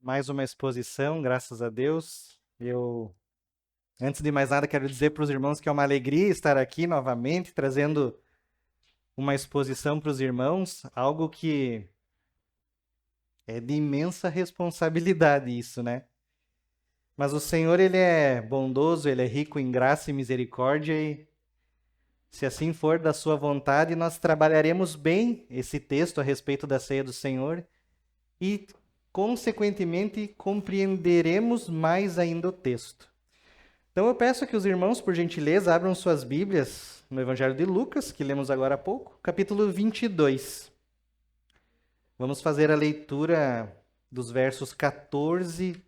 Mais uma exposição, graças a Deus. Antes de mais nada, quero dizer para os irmãos que é uma alegria estar aqui novamente, trazendo uma exposição para os irmãos, algo que é de imensa responsabilidade isso, né? Mas o Senhor, ele é bondoso, ele é rico em graça e misericórdia e, se assim for da sua vontade, nós trabalharemos bem esse texto a respeito da ceia do Senhor e, consequentemente, compreenderemos mais ainda o texto. Então eu peço que os irmãos, por gentileza, abram suas Bíblias no Evangelho de Lucas, que lemos agora há pouco, capítulo 22. Vamos fazer a leitura dos versos 14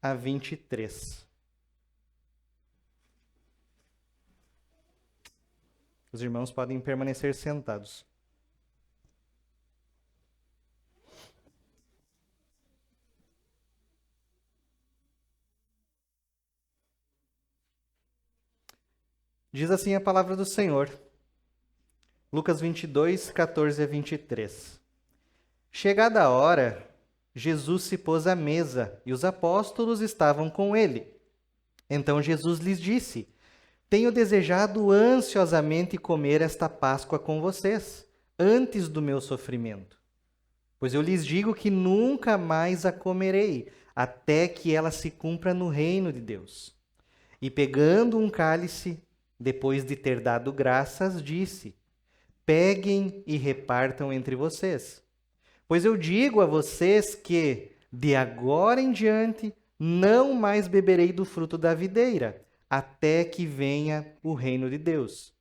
a 23. Os irmãos podem permanecer sentados. Diz assim a palavra do Senhor. Lucas 22, 14 a 23. Chegada a hora, Jesus se pôs à mesa e os apóstolos estavam com ele. Então Jesus lhes disse: Tenho desejado ansiosamente comer esta Páscoa com vocês, antes do meu sofrimento. Pois eu lhes digo que nunca mais a comerei, até que ela se cumpra no reino de Deus. E pegando um cálice, depois de ter dado graças, disse: Peguem e repartam entre vocês. Pois eu digo a vocês que, de agora em diante, não mais beberei do fruto da videira, até que venha o reino de Deus.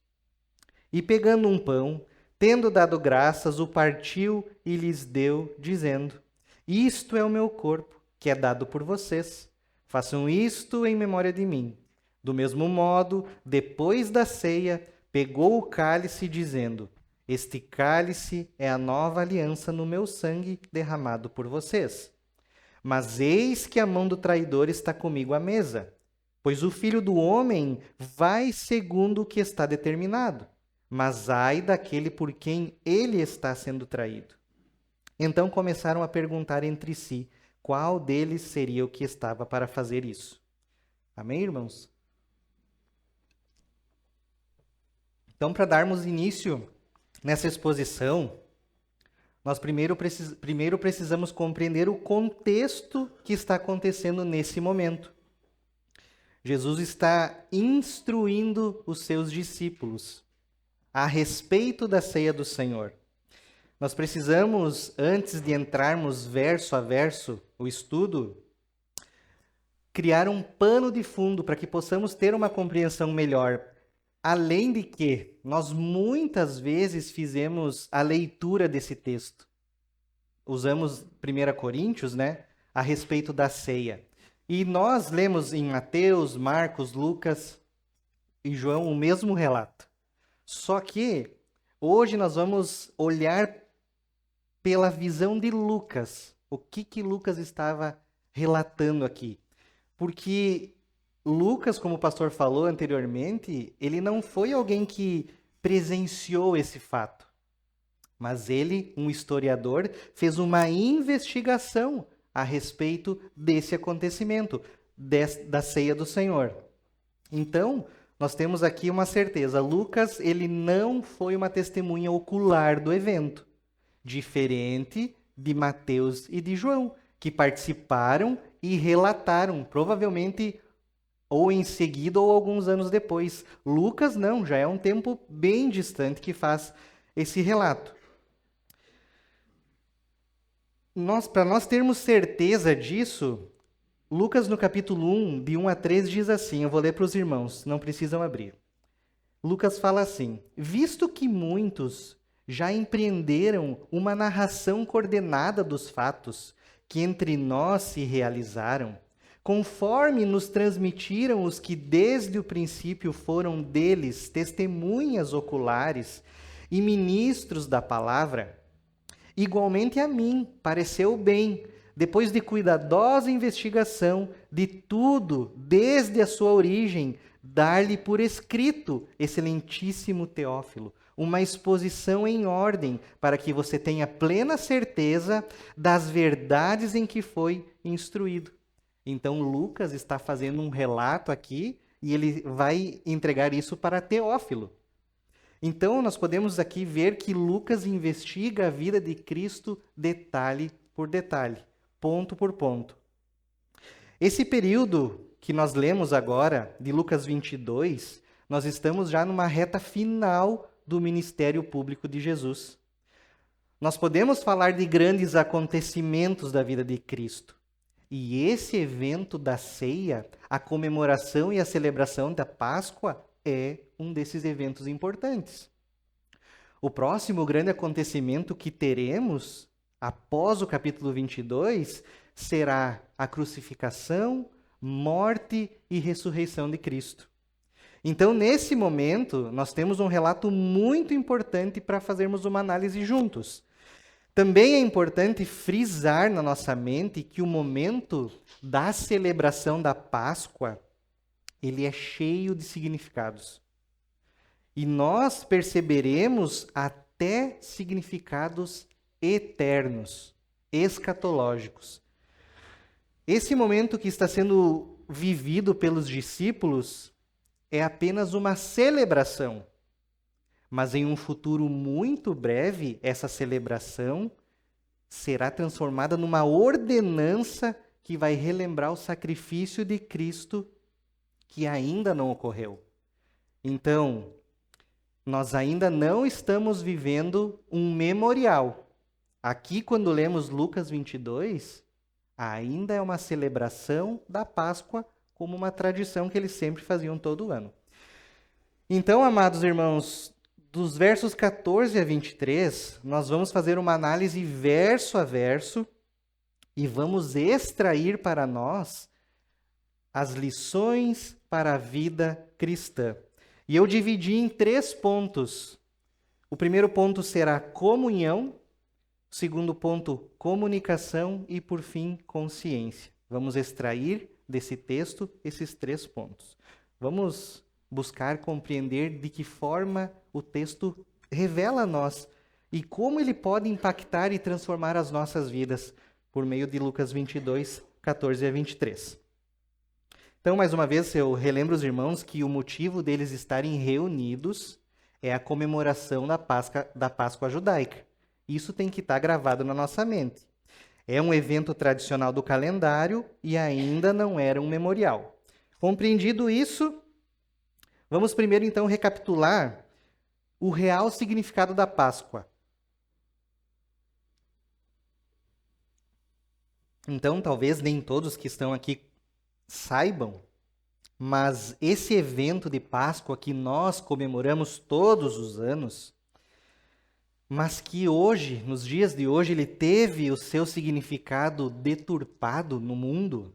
E pegando um pão, tendo dado graças, o partiu e lhes deu, dizendo: Isto é o meu corpo, que é dado por vocês. Façam isto em memória de mim. Do mesmo modo, depois da ceia, pegou o cálice, dizendo: Este cálice é a nova aliança no meu sangue derramado por vocês. Mas eis que a mão do traidor está comigo à mesa, pois o Filho do Homem vai segundo o que está determinado, mas ai daquele por quem ele está sendo traído. Então começaram a perguntar entre si qual deles seria o que estava para fazer isso. Amém, irmãos? Então, para darmos início nessa exposição, nós primeiro precisamos compreender o contexto que está acontecendo nesse momento. Jesus está instruindo os seus discípulos a respeito da ceia do Senhor. Nós precisamos, antes de entrarmos verso a verso o estudo, criar um pano de fundo para que possamos ter uma compreensão melhor. Além de que nós muitas vezes fizemos a leitura desse texto. Usamos 1 Coríntios, né, a respeito da ceia. E nós lemos em Mateus, Marcos, Lucas e João o mesmo relato. Só que hoje nós vamos olhar pela visão de Lucas. O que Lucas estava relatando aqui? Porque Lucas, como o pastor falou anteriormente, ele não foi alguém que presenciou esse fato. Mas ele, um historiador, fez uma investigação a respeito desse acontecimento, da ceia do Senhor. Então, nós temos aqui uma certeza. Lucas, ele não foi uma testemunha ocular do evento, diferente de Mateus e de João, que participaram e relataram, provavelmente ou em seguida ou alguns anos depois. Lucas não, já é um tempo bem distante que faz esse relato. Para nós termos certeza disso, Lucas no capítulo 1, de 1 a 3, diz assim, eu vou ler para os irmãos, não precisam abrir. Lucas fala assim: Visto que muitos já empreenderam uma narração coordenada dos fatos que entre nós se realizaram, conforme nos transmitiram os que desde o princípio foram deles testemunhas oculares e ministros da palavra, igualmente a mim pareceu bem, depois de cuidadosa investigação de tudo, desde a sua origem, dar-lhe por escrito, excelentíssimo Teófilo, uma exposição em ordem, para que você tenha plena certeza das verdades em que foi instruído. Então, Lucas está fazendo um relato aqui e ele vai entregar isso para Teófilo. Então, nós podemos aqui ver que Lucas investiga a vida de Cristo detalhe por detalhe, ponto por ponto. Esse período que nós lemos agora, de Lucas 22, nós estamos já numa reta final do ministério público de Jesus. Nós podemos falar de grandes acontecimentos da vida de Cristo. E esse evento da ceia, a comemoração e a celebração da Páscoa, é um desses eventos importantes. O próximo grande acontecimento que teremos, após o capítulo 22, será a crucificação, morte e ressurreição de Cristo. Então, nesse momento, nós temos um relato muito importante para fazermos uma análise juntos. Também é importante frisar na nossa mente que o momento da celebração da Páscoa, ele é cheio de significados. E nós perceberemos até significados eternos, escatológicos. Esse momento que está sendo vivido pelos discípulos é apenas uma celebração. Mas em um futuro muito breve, essa celebração será transformada numa ordenança que vai relembrar o sacrifício de Cristo que ainda não ocorreu. Então, nós ainda não estamos vivendo um memorial. Aqui, quando lemos Lucas 22, ainda é uma celebração da Páscoa, como uma tradição que eles sempre faziam todo ano. Então, amados irmãos, dos versos 14 a 23, nós vamos fazer uma análise verso a verso e vamos extrair para nós as lições para a vida cristã. E eu dividi em 3 pontos. O primeiro ponto será comunhão, o segundo ponto, comunicação e, por fim, consciência. Vamos extrair desse texto esses 3 pontos. Vamos buscar compreender de que forma o texto revela a nós e como ele pode impactar e transformar as nossas vidas por meio de Lucas 22, 14 a 23. Então, mais uma vez, eu relembro os irmãos que o motivo deles estarem reunidos é a comemoração da Páscoa judaica. Isso tem que estar gravado na nossa mente. É um evento tradicional do calendário e ainda não era um memorial. Compreendido isso, vamos primeiro então recapitular o real significado da Páscoa. Então, talvez nem todos que estão aqui saibam, mas esse evento de Páscoa que nós comemoramos todos os anos, mas que hoje, nos dias de hoje, ele teve o seu significado deturpado no mundo.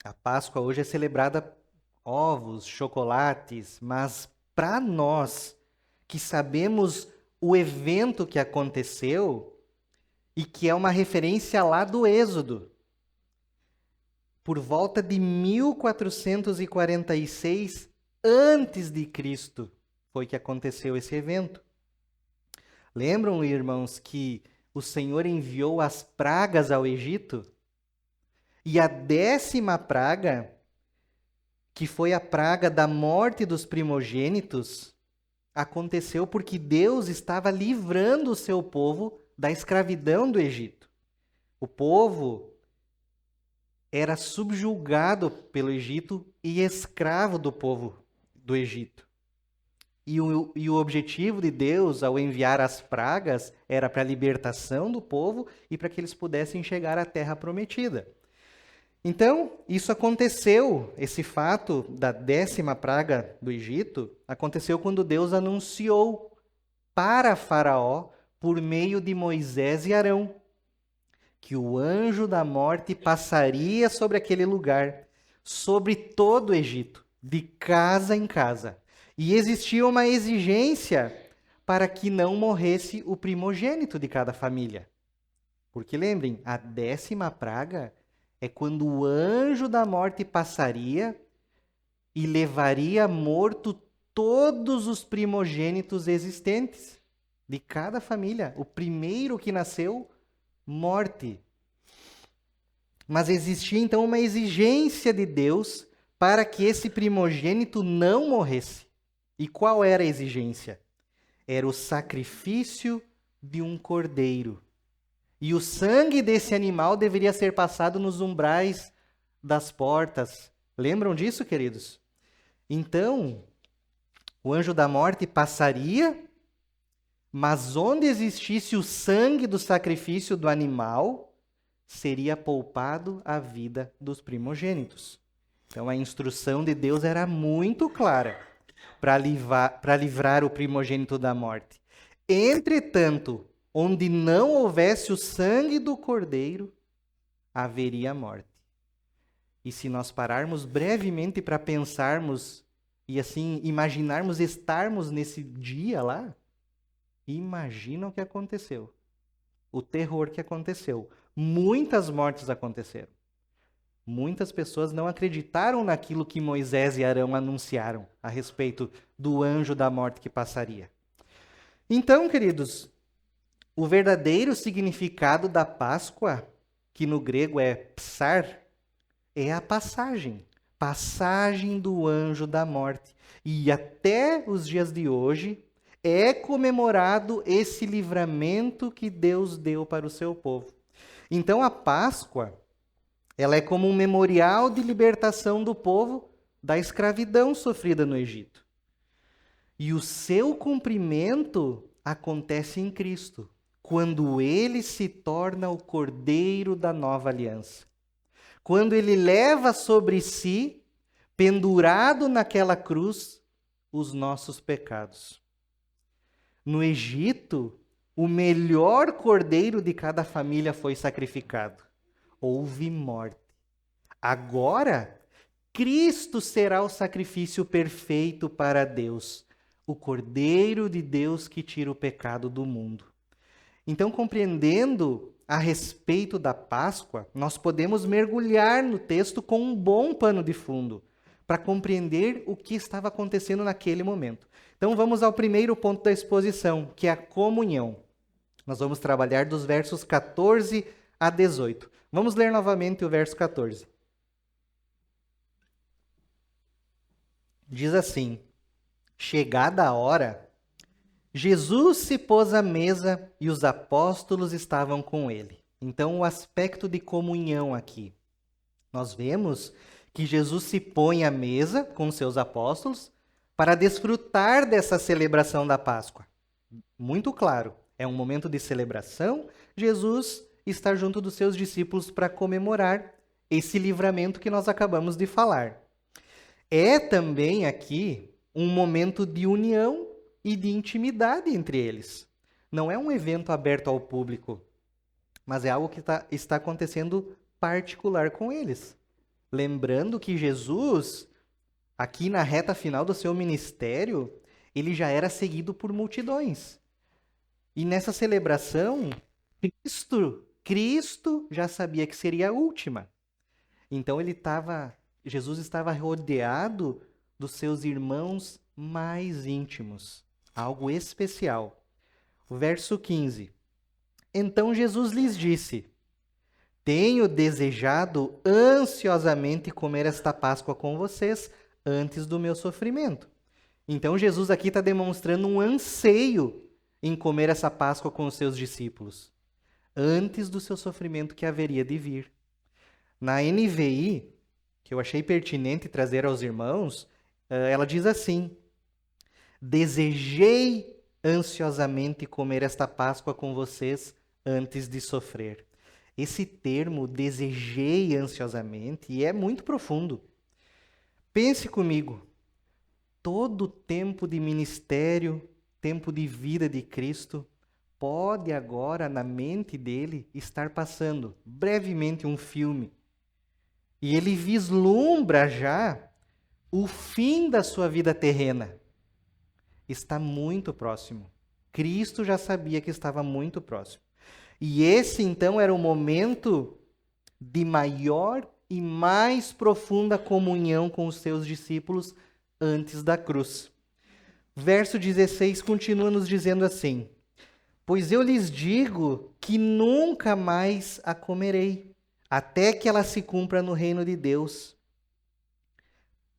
A Páscoa hoje é celebrada ovos, chocolates, mas para nós que sabemos o evento que aconteceu e que é uma referência lá do Êxodo, por volta de 1446 antes de Cristo foi que aconteceu esse evento. Lembram, irmãos, que o Senhor enviou as pragas ao Egito? E a 10ª praga, que foi a praga da morte dos primogênitos, aconteceu porque Deus estava livrando o seu povo da escravidão do Egito. O povo era subjugado pelo Egito e escravo do povo do Egito. E o objetivo de Deus, ao enviar as pragas, era para a libertação do povo e para que eles pudessem chegar à terra prometida. Então, isso aconteceu, esse fato da 10ª praga do Egito, aconteceu quando Deus anunciou para Faraó, por meio de Moisés e Arão, que o anjo da morte passaria sobre aquele lugar, sobre todo o Egito, de casa em casa. E existia uma exigência para que não morresse o primogênito de cada família. Porque lembrem, a 10ª praga é quando o anjo da morte passaria e levaria morto todos os primogênitos existentes de cada família. O primeiro que nasceu, morte. Mas existia então uma exigência de Deus para que esse primogênito não morresse. E qual era a exigência? Era o sacrifício de um cordeiro. E o sangue desse animal deveria ser passado nos umbrais das portas. Lembram disso, queridos? Então, o anjo da morte passaria, mas onde existisse o sangue do sacrifício do animal, seria poupado a vida dos primogênitos. Então, a instrução de Deus era muito clara para livrar o primogênito da morte. Entretanto, onde não houvesse o sangue do cordeiro, haveria morte. E se nós pararmos brevemente para pensarmos e assim imaginarmos estarmos nesse dia lá, imagina o que aconteceu. O terror que aconteceu. Muitas mortes aconteceram. Muitas pessoas não acreditaram naquilo que Moisés e Arão anunciaram a respeito do anjo da morte que passaria. Então, queridos, o verdadeiro significado da Páscoa, que no grego é psar, é a passagem do anjo da morte. E até os dias de hoje é comemorado esse livramento que Deus deu para o seu povo. Então a Páscoa, ela é como um memorial de libertação do povo da escravidão sofrida no Egito. E o seu cumprimento acontece em Cristo, quando ele se torna o Cordeiro da nova aliança. Quando ele leva sobre si, pendurado naquela cruz, os nossos pecados. No Egito, o melhor cordeiro de cada família foi sacrificado. Houve morte. Agora, Cristo será o sacrifício perfeito para Deus, o Cordeiro de Deus que tira o pecado do mundo. Então, compreendendo a respeito da Páscoa, nós podemos mergulhar no texto com um bom pano de fundo, para compreender o que estava acontecendo naquele momento. Então, vamos ao primeiro ponto da exposição, que é a comunhão. Nós vamos trabalhar dos versos 14 a 18. Vamos ler novamente o verso 14. Diz assim: chegada a hora, Jesus se pôs à mesa e os apóstolos estavam com ele. Então, o aspecto de comunhão aqui. Nós vemos que Jesus se põe à mesa com seus apóstolos para desfrutar dessa celebração da Páscoa. Muito claro, é um momento de celebração. Jesus está junto dos seus discípulos para comemorar esse livramento que nós acabamos de falar. É também aqui um momento de união e de intimidade entre eles. Não é um evento aberto ao público, mas é algo que está acontecendo particular com eles. Lembrando que Jesus, aqui na reta final do seu ministério, ele já era seguido por multidões. E nessa celebração, Cristo já sabia que seria a última. Então Jesus estava rodeado dos seus irmãos mais íntimos. Algo especial. O verso 15. Então Jesus lhes disse: tenho desejado ansiosamente comer esta Páscoa com vocês antes do meu sofrimento. Então Jesus aqui está demonstrando um anseio em comer essa Páscoa com os seus discípulos, antes do seu sofrimento que haveria de vir. Na NVI, que eu achei pertinente trazer aos irmãos, ela diz assim: desejei ansiosamente comer esta Páscoa com vocês antes de sofrer. Esse termo, desejei ansiosamente, é muito profundo. Pense comigo, todo tempo de ministério, tempo de vida de Cristo, pode agora, na mente dele, estar passando brevemente um filme. E ele vislumbra já o fim da sua vida terrena. Está muito próximo. Cristo já sabia que estava muito próximo. E esse, então, era o momento de maior e mais profunda comunhão com os seus discípulos antes da cruz. verso 16 continua nos dizendo assim: pois eu lhes digo que nunca mais a comerei, até que ela se cumpra no reino de Deus.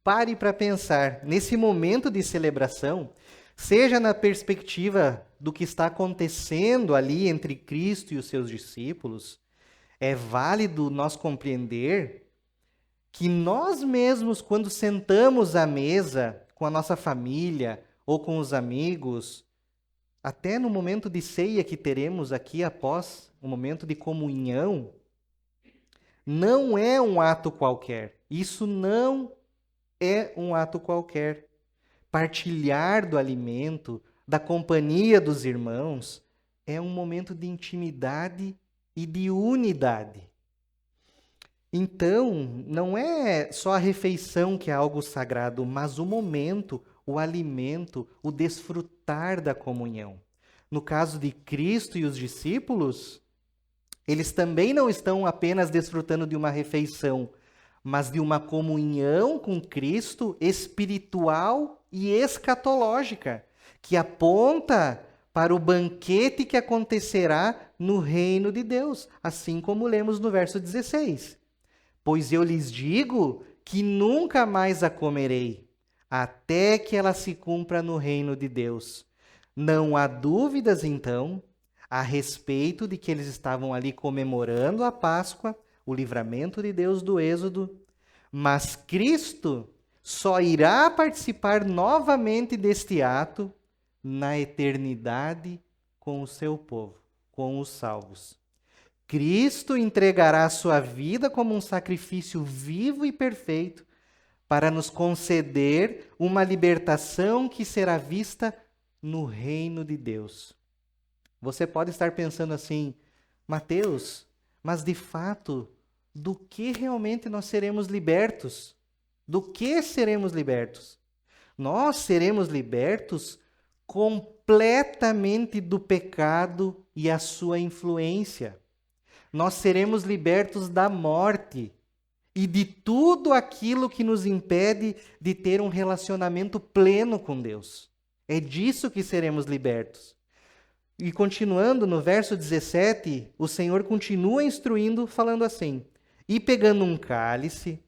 Pare para pensar, nesse momento de celebração, seja na perspectiva do que está acontecendo ali entre Cristo e os seus discípulos, é válido nós compreender que nós mesmos, quando sentamos à mesa com a nossa família ou com os amigos, até no momento de ceia que teremos aqui após o momento de comunhão, não é um ato qualquer. Isso não é um ato qualquer. Partilhar do alimento, da companhia dos irmãos, é um momento de intimidade e de unidade. Então, não é só a refeição que é algo sagrado, mas o momento, o alimento, o desfrutar da comunhão. No caso de Cristo e os discípulos, eles também não estão apenas desfrutando de uma refeição, mas de uma comunhão com Cristo espiritual e escatológica, que aponta para o banquete que acontecerá no reino de Deus, assim como lemos no verso 16. Pois eu lhes digo que nunca mais a comerei, até que ela se cumpra no reino de Deus. Não há dúvidas, então, a respeito de que eles estavam ali comemorando a Páscoa, o livramento de Deus do Êxodo, mas Cristo só irá participar novamente deste ato na eternidade com o seu povo, com os salvos. Cristo entregará a sua vida como um sacrifício vivo e perfeito para nos conceder uma libertação que será vista no reino de Deus. Você pode estar pensando assim, Mateus, mas de fato, do que realmente nós seremos libertos? Do que seremos libertos? Nós seremos libertos completamente do pecado e a sua influência. Nós seremos libertos da morte e de tudo aquilo que nos impede de ter um relacionamento pleno com Deus. É disso que seremos libertos. E continuando no verso 17, o Senhor continua instruindo, falando assim: e pegando um cálice,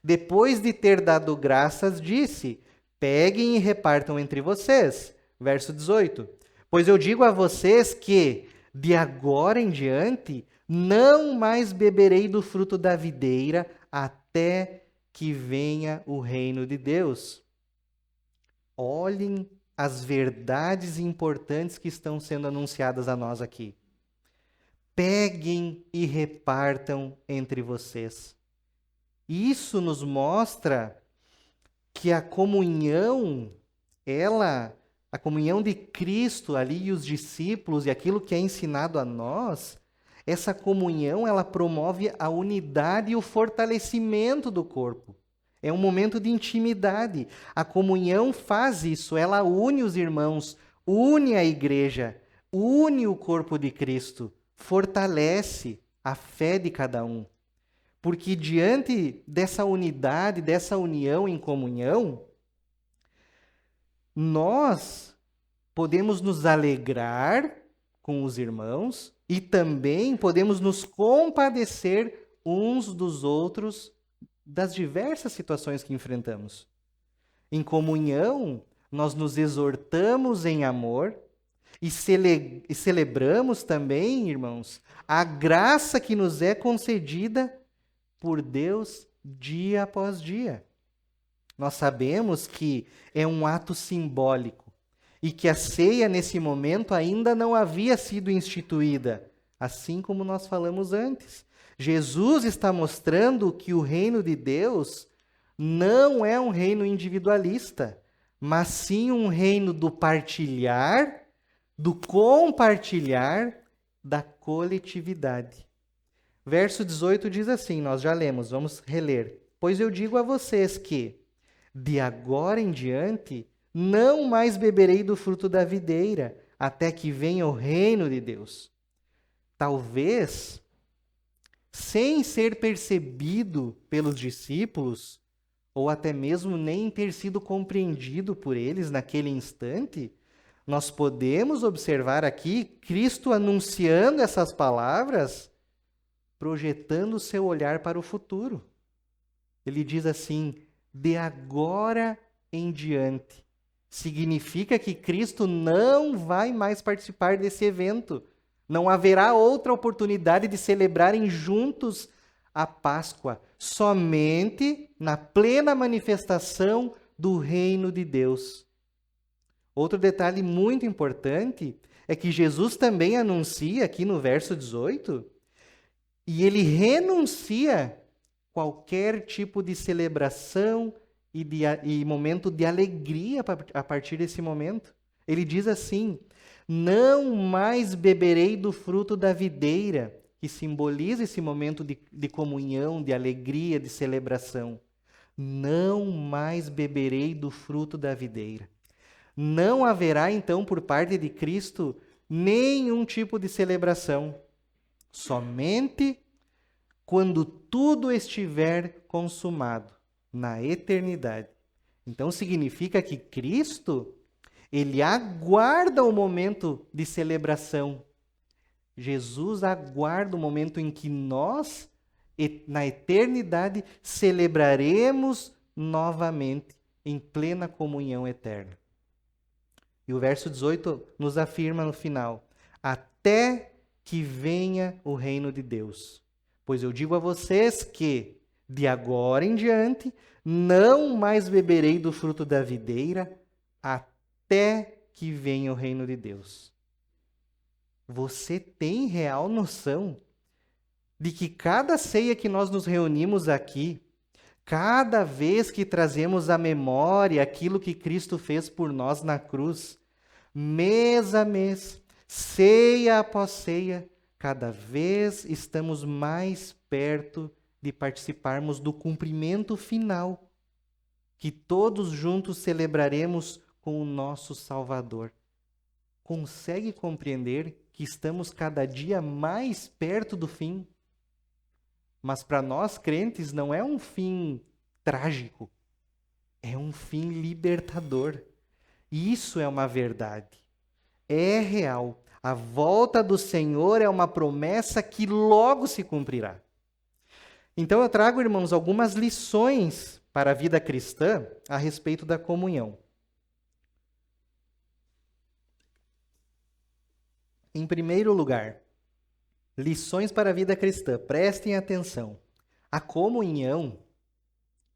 depois de ter dado graças, disse: peguem e repartam entre vocês. Verso 18: pois eu digo a vocês que, de agora em diante, não mais beberei do fruto da videira até que venha o reino de Deus. Olhem as verdades importantes que estão sendo anunciadas a nós aqui. Peguem e repartam entre vocês. Isso nos mostra que a comunhão, a comunhão de Cristo ali e os discípulos e aquilo que é ensinado a nós, essa comunhão, ela promove a unidade e o fortalecimento do corpo. É um momento de intimidade. A comunhão faz isso, ela une os irmãos, une a igreja, une o corpo de Cristo, fortalece a fé de cada um. Porque diante dessa unidade, dessa união em comunhão, nós podemos nos alegrar com os irmãos e também podemos nos compadecer uns dos outros das diversas situações que enfrentamos. Em comunhão, nós nos exortamos em amor e celebramos também, irmãos, a graça que nos é concedida por Deus dia após dia. Nós sabemos que é um ato simbólico e que a ceia nesse momento ainda não havia sido instituída, assim como nós falamos antes. Jesus está mostrando que o reino de Deus não é um reino individualista, mas sim um reino do partilhar, do compartilhar, da coletividade. Verso 18 diz assim, nós já lemos, vamos reler. Pois eu digo a vocês que, de agora em diante, não mais beberei do fruto da videira, até que venha o reino de Deus. Talvez, sem ser percebido pelos discípulos, ou até mesmo nem ter sido compreendido por eles naquele instante, nós podemos observar aqui Cristo anunciando essas palavras, projetando o seu olhar para o futuro. Ele diz assim: de agora em diante. Significa que Cristo não vai mais participar desse evento. Não haverá outra oportunidade de celebrarem juntos a Páscoa, somente na plena manifestação do reino de Deus. Outro detalhe muito importante é que Jesus também anuncia aqui no verso 18, e ele renuncia qualquer tipo de celebração e momento de alegria a partir desse momento. Ele diz assim: não mais beberei do fruto da videira, que simboliza esse momento de comunhão, de alegria, de celebração. Não mais beberei do fruto da videira. Não haverá, então, por parte de Cristo, nenhum tipo de celebração. Somente quando tudo estiver consumado, na eternidade. Então, significa que Cristo, ele aguarda o momento de celebração. Jesus aguarda o momento em que nós, na eternidade, celebraremos novamente, em plena comunhão eterna. E o verso 18 nos afirma no final: até que venha o reino de Deus. Pois eu digo a vocês que, de agora em diante, não mais beberei do fruto da videira, até que venha o reino de Deus. Você tem real noção de que cada ceia que nós nos reunimos aqui, cada vez que trazemos à memória aquilo que Cristo fez por nós na cruz, mês a mês, ceia após ceia, cada vez estamos mais perto de participarmos do cumprimento final, que todos juntos celebraremos com o nosso Salvador. Consegue compreender que estamos cada dia mais perto do fim? Mas para nós crentes não é um fim trágico, é um fim libertador. Isso é uma verdade, é real. A volta do Senhor é uma promessa que logo se cumprirá. Então eu trago, irmãos, algumas lições para a vida cristã a respeito da comunhão. Em primeiro lugar, lições para a vida cristã. Prestem atenção. A comunhão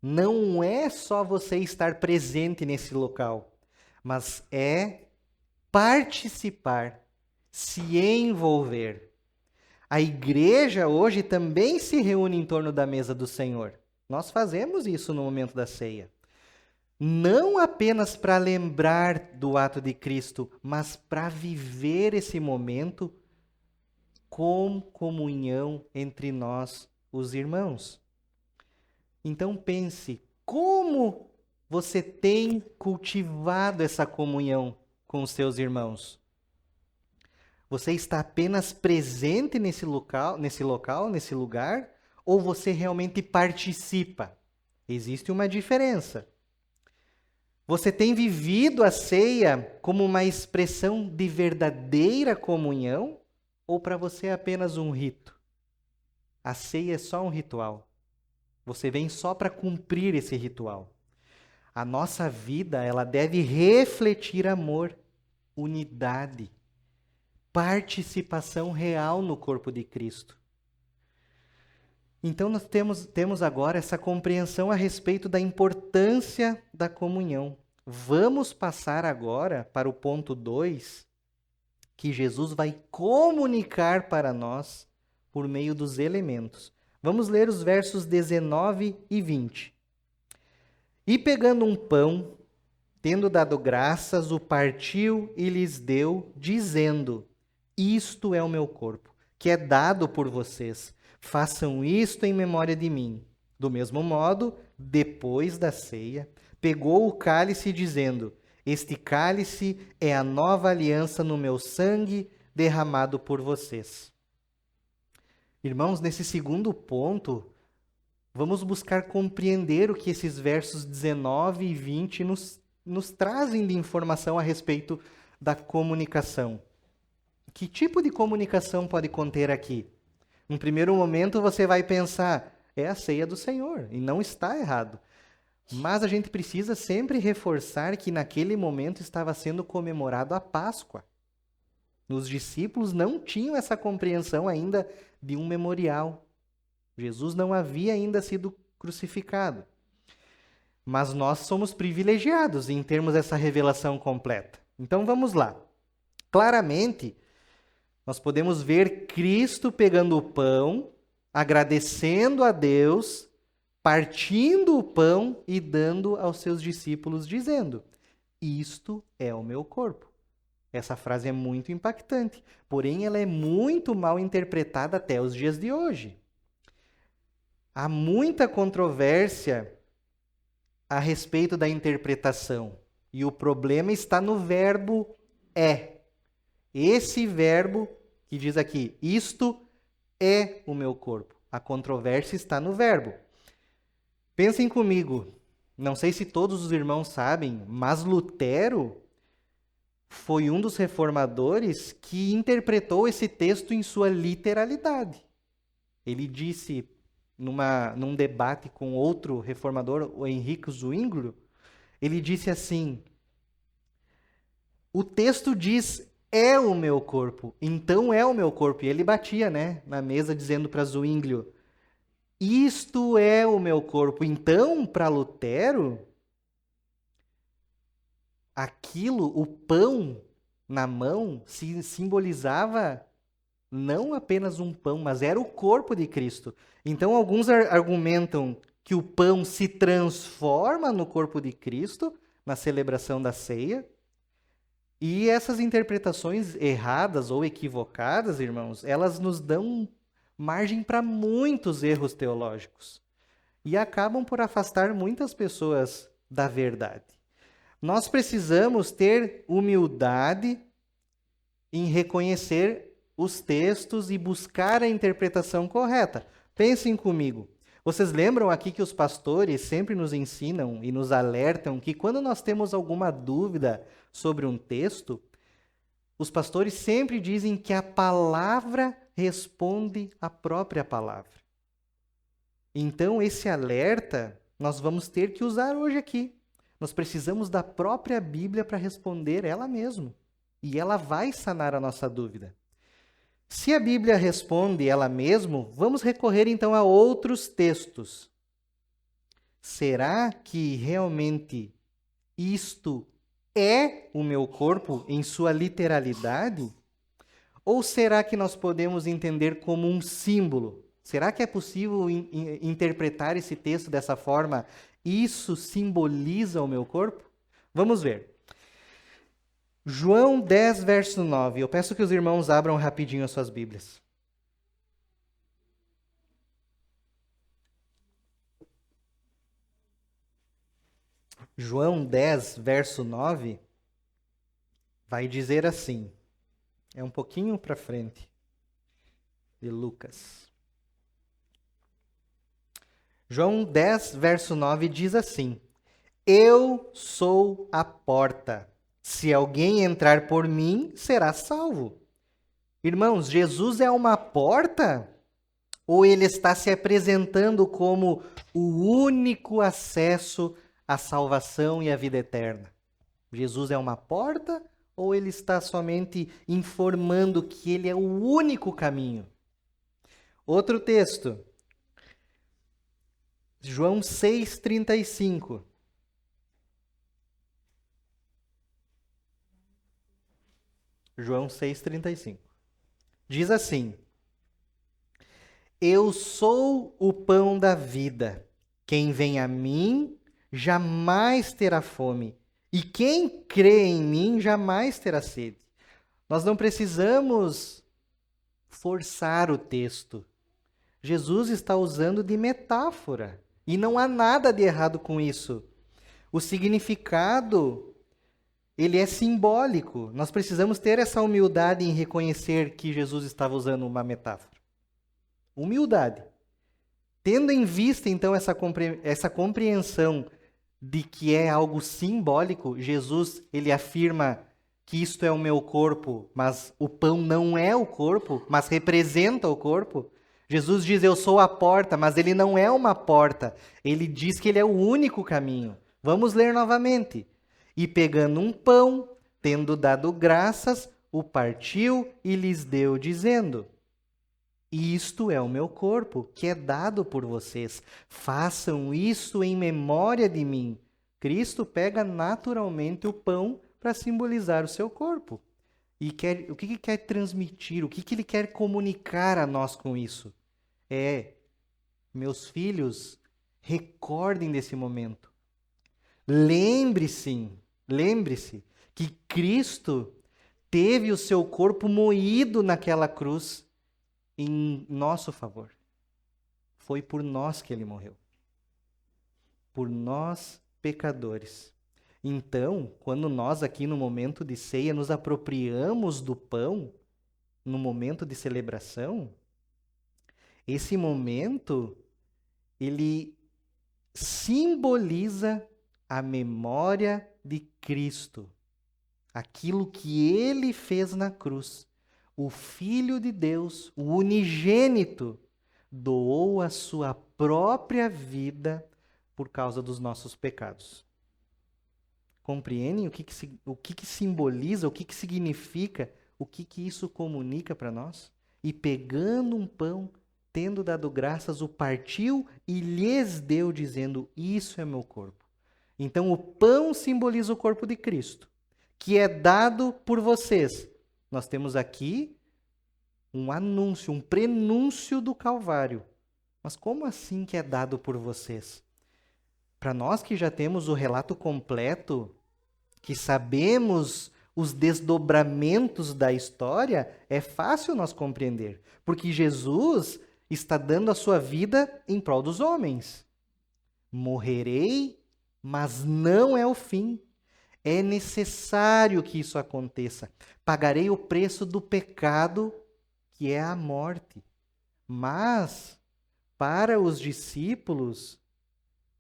não é só você estar presente nesse local, mas é participar, se envolver. A igreja hoje também se reúne em torno da mesa do Senhor. Nós fazemos isso no momento da ceia. Não apenas para lembrar do ato de Cristo, mas para viver esse momento com comunhão entre nós, os irmãos. Então pense, como você tem cultivado essa comunhão com os seus irmãos? Você está apenas presente nesse lugar, ou você realmente participa? Existe uma diferença. Você tem vivido a ceia como uma expressão de verdadeira comunhão, ou para você é apenas um rito? A ceia é só um ritual. Você vem só para cumprir esse ritual. A nossa vida, ela deve refletir amor, unidade, participação real no corpo de Cristo. Então nós temos agora essa compreensão a respeito da importância da comunhão. Vamos passar agora para o ponto 2, que Jesus vai comunicar para nós por meio dos elementos. Vamos ler os versos 19 e 20. E pegando um pão, tendo dado graças, o partiu e lhes deu, dizendo: isto é o meu corpo, que é dado por vocês. Façam isto em memória de mim. Do mesmo modo, depois da ceia, pegou o cálice, dizendo: este cálice é a nova aliança no meu sangue, derramado por vocês. Irmãos, nesse segundo ponto, Vamos buscar compreender o que esses versos 19 e 20 nos trazem de informação a respeito da comunicação. Que tipo de comunicação pode conter aqui? No primeiro momento você vai pensar, é a ceia do Senhor, e não está errado. Mas a gente precisa sempre reforçar que naquele momento estava sendo comemorado a Páscoa. Os discípulos não tinham essa compreensão ainda de um memorial. Jesus não havia ainda sido crucificado. Mas nós somos privilegiados em termos essa revelação completa. Então vamos lá. Claramente, nós podemos ver Cristo pegando o pão, agradecendo a Deus, partindo o pão e dando aos seus discípulos, dizendo: isto é o meu corpo. Essa frase é muito impactante, porém ela é muito mal interpretada até os dias de hoje. Há muita controvérsia a respeito da interpretação, e o problema está no verbo é. Esse verbo que diz aqui, isto é o meu corpo. A controvérsia está no verbo. Pensem comigo, não sei se todos os irmãos sabem, mas Lutero foi um dos reformadores que interpretou esse texto em sua literalidade. Ele disse, num debate com outro reformador, o Henrique Zwinglio, ele disse assim: o texto diz, é o meu corpo, então é o meu corpo. E ele batia, na mesa dizendo para Zwinglio, isto é o meu corpo. Então, para Lutero, aquilo, o pão na mão, simbolizava não apenas um pão, mas era o corpo de Cristo. Então, alguns argumentam que o pão se transforma no corpo de Cristo na celebração da ceia. E essas interpretações erradas ou equivocadas, irmãos, elas nos dão margem para muitos erros teológicos e acabam por afastar muitas pessoas da verdade. Nós precisamos ter humildade em reconhecer os textos e buscar a interpretação correta. Pensem comigo. Vocês lembram aqui que os pastores sempre nos ensinam e nos alertam que quando nós temos alguma dúvida sobre um texto, os pastores sempre dizem que a palavra responde à própria palavra. Então, esse alerta nós vamos ter que usar hoje aqui. Nós precisamos da própria Bíblia para responder ela mesma. E ela vai sanar a nossa dúvida. Se a Bíblia responde ela mesma, vamos recorrer então a outros textos. Será que realmente isto é o meu corpo em sua literalidade? Ou será que nós podemos entender como um símbolo? Será que é possível interpretar esse texto dessa forma? Isso simboliza o meu corpo? Vamos ver. João 10, verso 9. Eu peço que os irmãos abram rapidinho as suas Bíblias. João 10, verso 9, vai dizer assim. É um pouquinho para frente de Lucas. João 10, verso 9 diz assim: eu sou a porta. Se alguém entrar por mim, será salvo. Irmãos, Jesus é uma porta? Ou ele está se apresentando como o único acesso à salvação e à vida eterna? Jesus é uma porta? Ou ele está somente informando que ele é o único caminho? Outro texto. João 6,35. João 6,35. Diz assim: eu sou o pão da vida. Quem vem a mim jamais terá fome. E quem crê em mim jamais terá sede. Nós não precisamos forçar o texto. Jesus está usando de metáfora. E não há nada de errado com isso. O significado, ele é simbólico. Nós precisamos ter essa humildade em reconhecer que Jesus estava usando uma metáfora. Humildade. Tendo em vista, então, essa compreensão de que é algo simbólico, Jesus, ele afirma que isto é o meu corpo, mas o pão não é o corpo, mas representa o corpo. Jesus diz, eu sou a porta, mas ele não é uma porta. Ele diz que ele é o único caminho. Vamos ler novamente. E pegando um pão, tendo dado graças, o partiu e lhes deu, dizendo: isto é o meu corpo, que é dado por vocês. Façam isso em memória de mim. Cristo pega naturalmente o pão para simbolizar o seu corpo. E o que quer transmitir? O que ele quer comunicar a nós com isso? Meus filhos, recordem desse momento. Lembre-se que Cristo teve o seu corpo moído naquela cruz em nosso favor. Foi por nós que ele morreu. Por nós, pecadores. Então, quando nós aqui no momento de ceia nos apropriamos do pão, no momento de celebração, esse momento, ele simboliza a memória de Cristo. Aquilo que ele fez na cruz. O Filho de Deus, o unigênito, doou a sua própria vida por causa dos nossos pecados. Compreendem o que simboliza, o que significa, o que isso comunica para nós? E pegando um pão, tendo dado graças, o partiu e lhes deu, dizendo, isso é meu corpo. Então o pão simboliza o corpo de Cristo, que é dado por vocês. Nós temos aqui um anúncio, um prenúncio do Calvário. Mas como assim que é dado por vocês? Para nós que já temos o relato completo, que sabemos os desdobramentos da história, é fácil nós compreender. Porque Jesus está dando a sua vida em prol dos homens. Morrerei, mas não é o fim. É necessário que isso aconteça. Pagarei o preço do pecado, que é a morte. Mas, para os discípulos,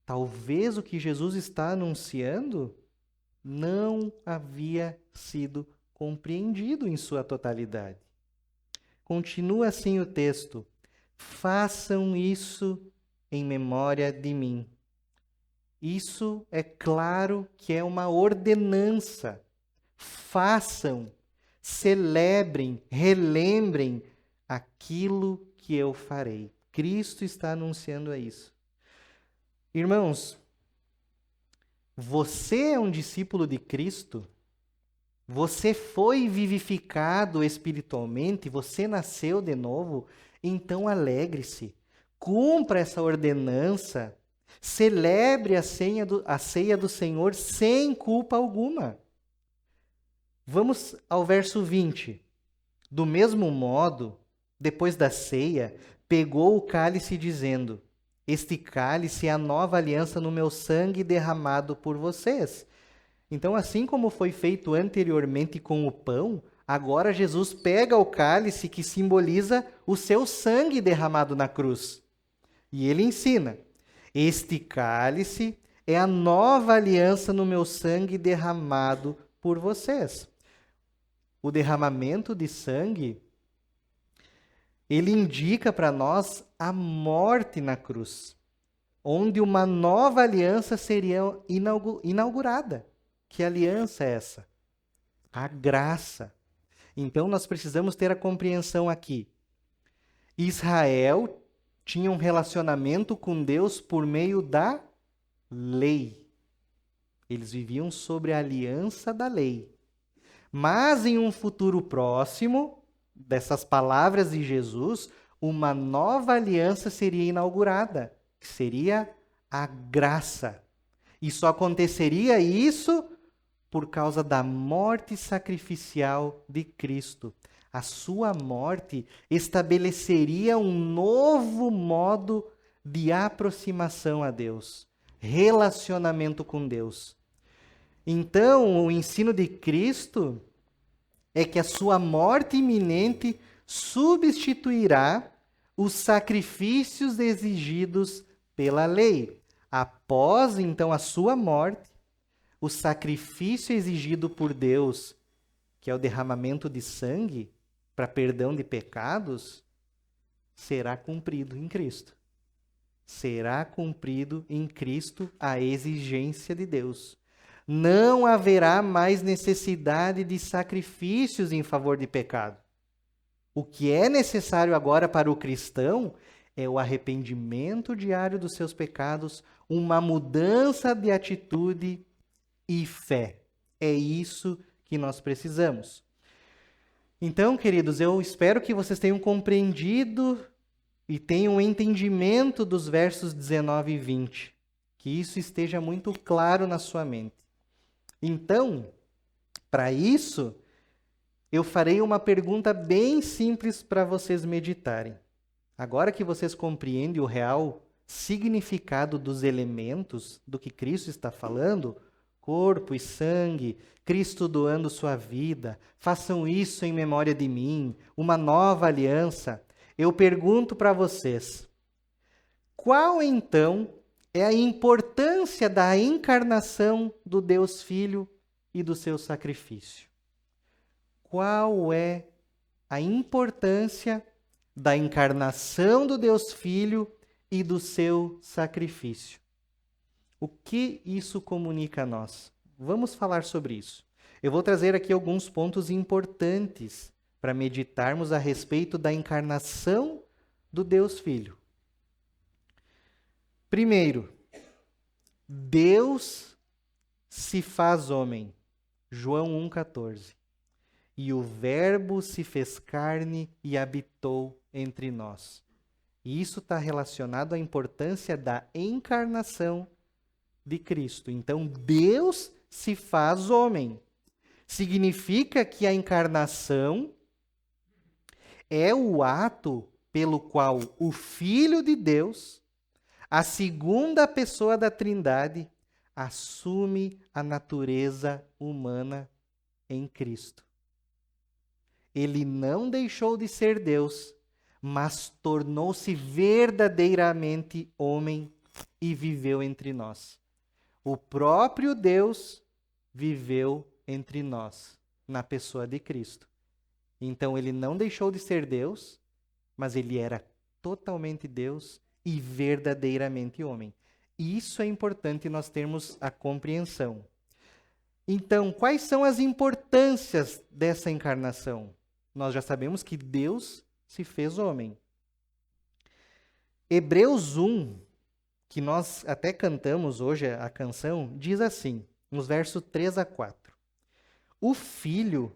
talvez o que Jesus está anunciando não havia sido compreendido em sua totalidade. Continua assim o texto: façam isso em memória de mim. Isso é claro que é uma ordenança. Façam, celebrem, relembrem aquilo que eu farei. Cristo está anunciando isso. Irmãos, você é um discípulo de Cristo? Você foi vivificado espiritualmente? Você nasceu de novo? Então alegre-se. Cumpra essa ordenança. Celebre a ceia do Senhor sem culpa alguma. Vamos ao verso 20. Do mesmo modo, depois da ceia, pegou o cálice dizendo: este cálice é a nova aliança no meu sangue derramado por vocês. Então, assim como foi feito anteriormente com o pão, agora Jesus pega o cálice que simboliza o seu sangue derramado na cruz. E ele ensina: este cálice é a nova aliança no meu sangue derramado por vocês. O derramamento de sangue, ele indica para nós a morte na cruz, onde uma nova aliança seria inaugurada. Que aliança é essa? A graça. Então nós precisamos ter a compreensão aqui. Israel tinha um relacionamento com Deus por meio da lei. Eles viviam sobre a aliança da lei. Mas em um futuro próximo, dessas palavras de Jesus, uma nova aliança seria inaugurada, que seria a graça. E só aconteceria isso por causa da morte sacrificial de Cristo. A sua morte estabeleceria um novo modo de aproximação a Deus, relacionamento com Deus. Então, o ensino de Cristo é que a sua morte iminente substituirá os sacrifícios exigidos pela lei. Após, então, a sua morte, o sacrifício exigido por Deus, que é o derramamento de sangue para perdão de pecados, será cumprido em Cristo. Será cumprido em Cristo a exigência de Deus. Não haverá mais necessidade de sacrifícios em favor de pecado. O que é necessário agora para o cristão é o arrependimento diário dos seus pecados, uma mudança de atitude e fé. É isso que nós precisamos. Então, queridos, eu espero que vocês tenham compreendido e tenham um entendimento dos versos 19 e 20. Que isso esteja muito claro na sua mente. Então, para isso, eu farei uma pergunta bem simples para vocês meditarem. Agora que vocês compreendem o real significado dos elementos do que Cristo está falando, corpo e sangue, Cristo doando sua vida, façam isso em memória de mim, uma nova aliança, eu pergunto para vocês, qual então é a importância da encarnação do Deus Filho e do seu sacrifício? Qual é a importância da encarnação do Deus Filho e do seu sacrifício? O que isso comunica a nós? Vamos falar sobre isso. Eu vou trazer aqui alguns pontos importantes para meditarmos a respeito da encarnação do Deus Filho. Primeiro, Deus se faz homem. João 1,14. E o Verbo se fez carne e habitou entre nós. E isso está relacionado à importância da encarnação de Cristo. Então, Deus se faz homem. Significa que a encarnação é o ato pelo qual o Filho de Deus, a segunda pessoa da Trindade, assume a natureza humana em Cristo. Ele não deixou de ser Deus, mas tornou-se verdadeiramente homem e viveu entre nós. O próprio Deus viveu entre nós, na pessoa de Cristo. Então, ele não deixou de ser Deus, mas ele era totalmente Deus e verdadeiramente homem. Isso é importante nós termos a compreensão. Então, quais são as importâncias dessa encarnação? Nós já sabemos que Deus se fez homem. Hebreus 1, que nós até cantamos hoje a canção, diz assim, nos versos 3 a 4. O Filho,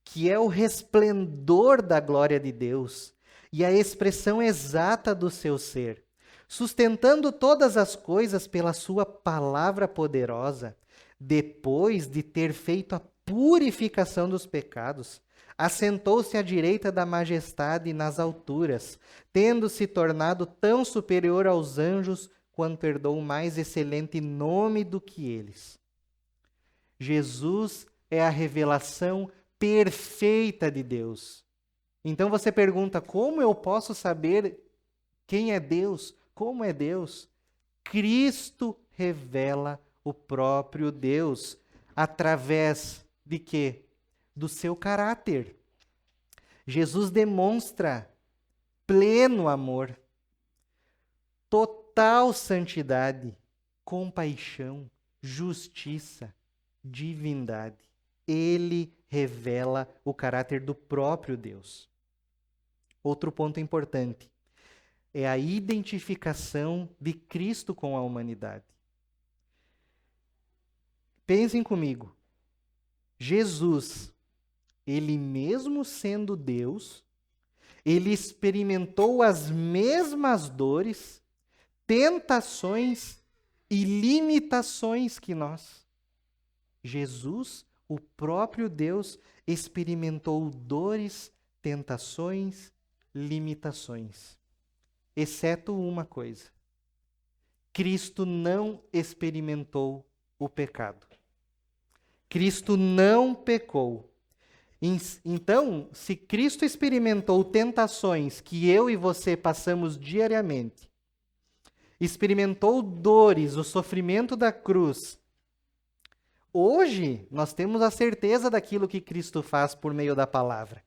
que é o resplendor da glória de Deus e a expressão exata do seu ser, sustentando todas as coisas pela sua palavra poderosa, depois de ter feito a purificação dos pecados, assentou-se à direita da majestade nas alturas, tendo se tornado tão superior aos anjos quanto herdou mais excelente nome do que eles. Jesus é a revelação perfeita de Deus. Então você pergunta, como eu posso saber quem é Deus? Como é Deus? Cristo revela o próprio Deus. Através de quê? Do seu caráter. Jesus demonstra pleno amor, total santidade, compaixão, justiça, divindade. Ele revela o caráter do próprio Deus. Outro ponto importante é a identificação de Cristo com a humanidade. Pensem comigo. Jesus, ele mesmo sendo Deus, ele experimentou as mesmas dores, tentações e limitações que nós. Jesus, o próprio Deus, experimentou dores, tentações, limitações. Exceto uma coisa. Cristo não experimentou o pecado. Cristo não pecou. Então, se Cristo experimentou tentações que eu e você passamos diariamente, experimentou dores, o sofrimento da cruz, hoje nós temos a certeza daquilo que Cristo faz por meio da palavra.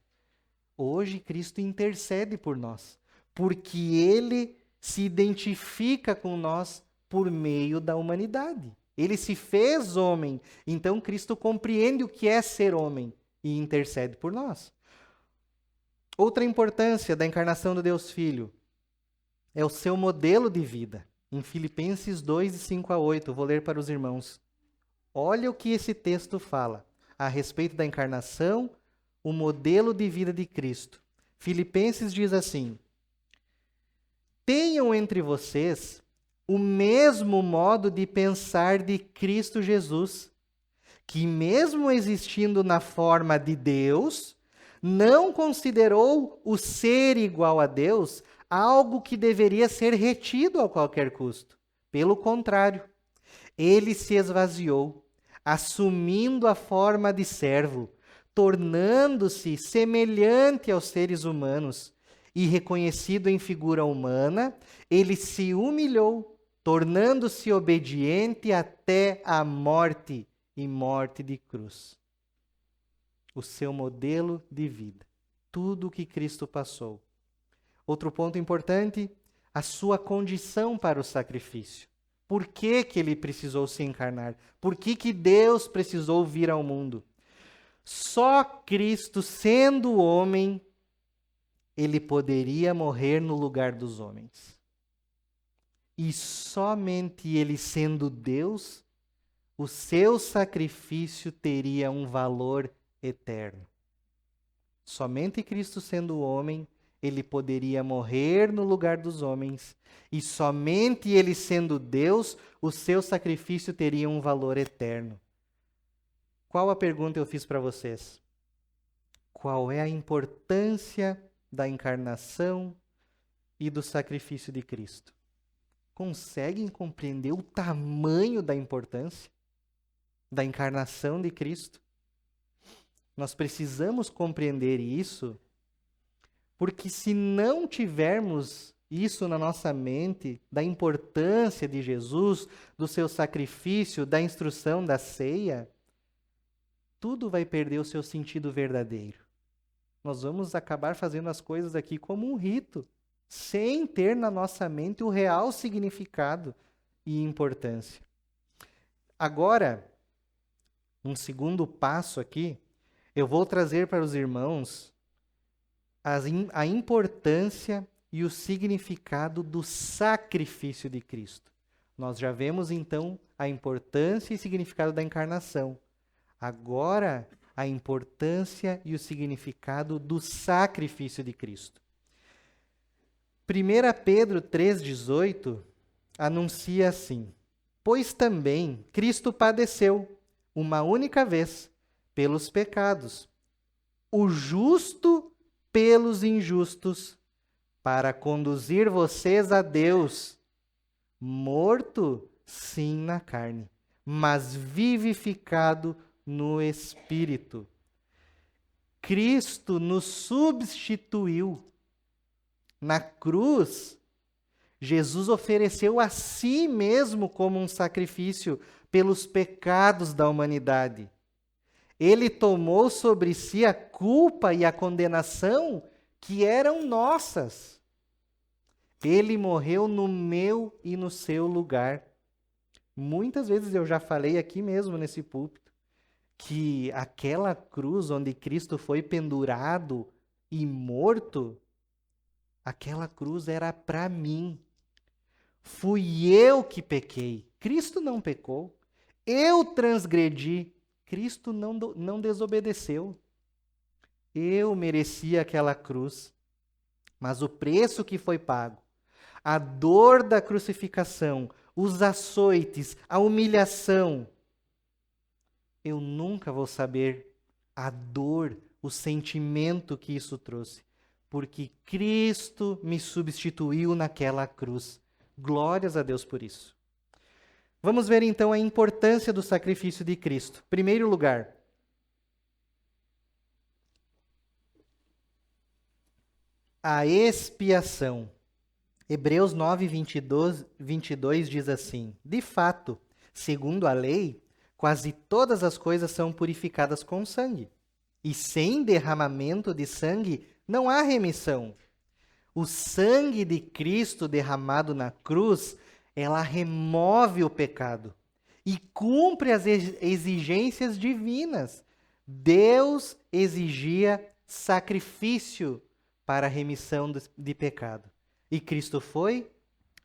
Hoje Cristo intercede por nós, porque Ele se identifica com nós por meio da humanidade. Ele se fez homem, então Cristo compreende o que é ser homem e intercede por nós. Outra importância da encarnação do Deus Filho é o seu modelo de vida. Em Filipenses 2, de 5 a 8, vou ler para os irmãos. Olha o que esse texto fala a respeito da encarnação, o modelo de vida de Cristo. Filipenses diz assim: tenham entre vocês o mesmo modo de pensar de Cristo Jesus, que mesmo existindo na forma de Deus, não considerou o ser igual a Deus algo que deveria ser retido a qualquer custo. Pelo contrário, ele se esvaziou, assumindo a forma de servo, tornando-se semelhante aos seres humanos, e reconhecido em figura humana, ele se humilhou, tornando-se obediente até a morte e morte de cruz. O seu modelo de vida, tudo o que Cristo passou. Outro ponto importante, a sua condição para o sacrifício. Por que que ele precisou se encarnar? Por que Deus precisou vir ao mundo? Só Cristo, sendo homem, ele poderia morrer no lugar dos homens. E somente ele sendo Deus, o seu sacrifício teria um valor eterno. Somente Cristo sendo homem, ele poderia morrer no lugar dos homens, e somente ele sendo Deus, o seu sacrifício teria um valor eterno. Qual a pergunta eu fiz para vocês? Qual é a importância da encarnação e do sacrifício de Cristo? Conseguem compreender o tamanho da importância da encarnação de Cristo? Nós precisamos compreender isso, porque se não tivermos isso na nossa mente, da importância de Jesus, do seu sacrifício, da instrução da ceia, tudo vai perder o seu sentido verdadeiro. Nós vamos acabar fazendo as coisas aqui como um rito, sem ter na nossa mente o real significado e importância. Agora, um segundo passo aqui, eu vou trazer para os irmãos a importância e o significado do sacrifício de Cristo. Nós já vemos, então, a importância e significado da encarnação. Agora, a importância e o significado do sacrifício de Cristo. 1 Pedro 3,18 anuncia assim: pois também Cristo padeceu uma única vez pelos pecados, o justo pelos injustos, para conduzir vocês a Deus, morto, sim, na carne, mas vivificado no Espírito. Cristo nos substituiu. Na cruz, Jesus ofereceu a si mesmo como um sacrifício pelos pecados da humanidade. Ele tomou sobre si a culpa e a condenação que eram nossas. Ele morreu no meu e no seu lugar. Muitas vezes eu já falei aqui mesmo nesse púlpito que aquela cruz onde Cristo foi pendurado e morto, aquela cruz era para mim. Fui eu que pequei. Cristo não pecou. Eu transgredi. Cristo não desobedeceu. Eu merecia aquela cruz. Mas o preço que foi pago, a dor da crucificação, os açoites, a humilhação, eu nunca vou saber a dor, o sentimento que isso trouxe, porque Cristo me substituiu naquela cruz. Glórias a Deus por isso. Vamos ver então a importância do sacrifício de Cristo. Em primeiro lugar, a expiação. Hebreus 9, 22 diz assim: de fato, segundo a lei, quase todas as coisas são purificadas com sangue. E sem derramamento de sangue não há remissão. O sangue de Cristo derramado na cruz, ela remove o pecado e cumpre as exigências divinas. Deus exigia sacrifício para a remissão de pecado. E Cristo foi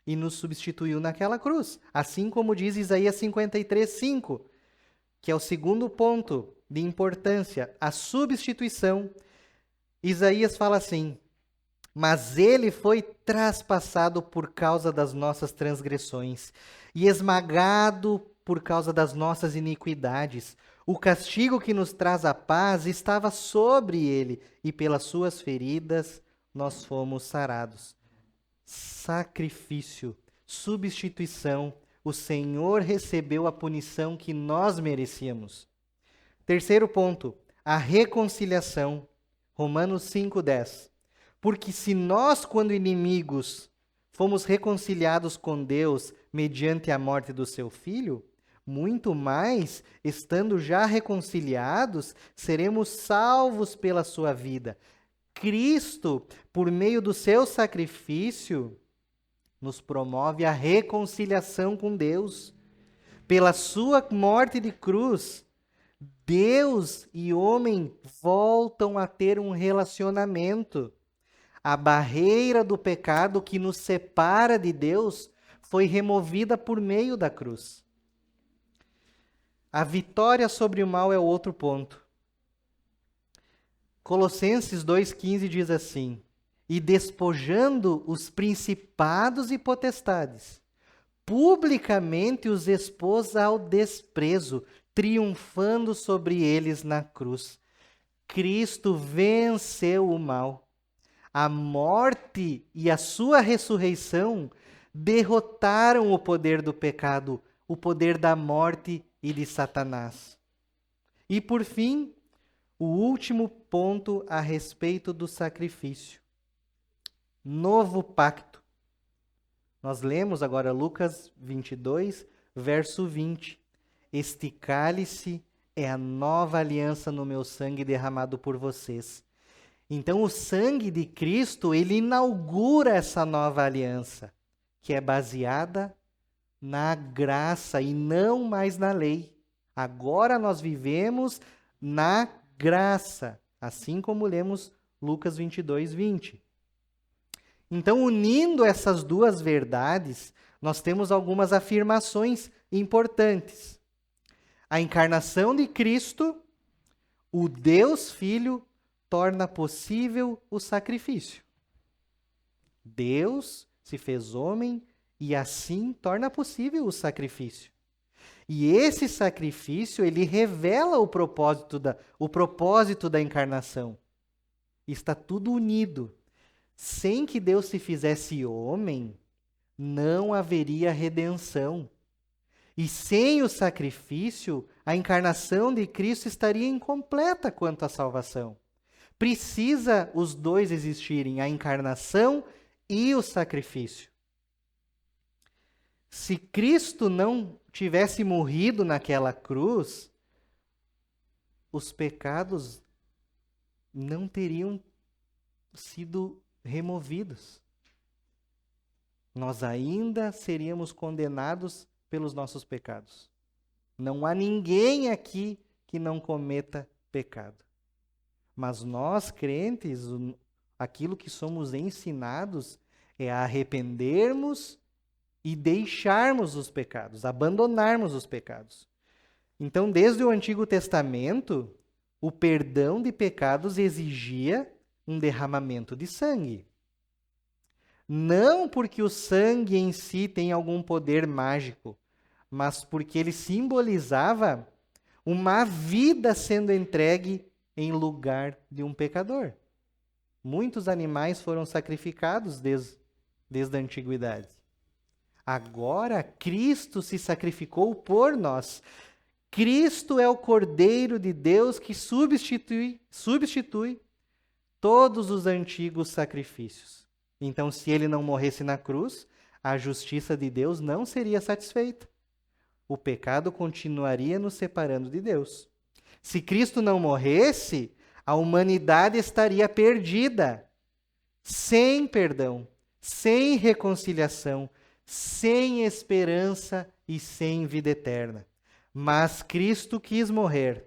e nos substituiu naquela cruz. Assim como diz Isaías 53, 5, que é o segundo ponto de importância, a substituição. Isaías fala assim: mas ele foi traspassado por causa das nossas transgressões e esmagado por causa das nossas iniquidades. O castigo que nos traz a paz estava sobre ele, e pelas suas feridas nós fomos sarados. Sacrifício, substituição. O Senhor recebeu a punição que nós merecíamos. Terceiro ponto, a reconciliação. Romanos 5:10. Porque se nós, quando inimigos, fomos reconciliados com Deus mediante a morte do seu Filho, muito mais, estando já reconciliados, seremos salvos pela sua vida. Cristo, por meio do seu sacrifício, nos promove a reconciliação com Deus. Pela sua morte de cruz, Deus e homem voltam a ter um relacionamento. A barreira do pecado que nos separa de Deus foi removida por meio da cruz. A vitória sobre o mal é o outro ponto. Colossenses 2,15 diz assim: e despojando os principados e potestades, publicamente os expôs ao desprezo, triunfando sobre eles na cruz. Cristo venceu o mal. A morte e a sua ressurreição derrotaram o poder do pecado, o poder da morte e de Satanás. E por fim, o último ponto a respeito do sacrifício. Novo pacto. Nós lemos agora Lucas 22, verso 20. Este cálice é a nova aliança no meu sangue derramado por vocês. Então o sangue de Cristo, ele inaugura essa nova aliança, que é baseada na graça e não mais na lei. Agora nós vivemos na graça, assim como lemos Lucas 22, 20. Então, unindo essas duas verdades, nós temos algumas afirmações importantes. A encarnação de Cristo, o Deus Filho, torna possível o sacrifício. Deus se fez homem e assim torna possível o sacrifício. E esse sacrifício, ele revela o propósito da encarnação. Está tudo unido. Sem que Deus se fizesse homem, não haveria redenção. E sem o sacrifício, a encarnação de Cristo estaria incompleta quanto à salvação. Precisa os dois existirem, a encarnação e o sacrifício. Se Cristo não tivesse morrido naquela cruz, os pecados não teriam sido removidos. Nós ainda seríamos condenados pelos nossos pecados. Não há ninguém aqui que não cometa pecado. Mas nós, crentes, aquilo que somos ensinados é a arrependermos e deixarmos os pecados, abandonarmos os pecados. Então, desde o Antigo Testamento, o perdão de pecados exigia um derramamento de sangue. Não porque o sangue em si tem algum poder mágico, mas porque ele simbolizava uma vida sendo entregue em lugar de um pecador. Muitos animais foram sacrificados desde a antiguidade. Agora, Cristo se sacrificou por nós. Cristo é o Cordeiro de Deus que substitui todos os antigos sacrifícios. Então, se ele não morresse na cruz, a justiça de Deus não seria satisfeita. O pecado continuaria nos separando de Deus. Se Cristo não morresse, a humanidade estaria perdida, sem perdão, sem reconciliação, sem esperança e sem vida eterna. Mas Cristo quis morrer.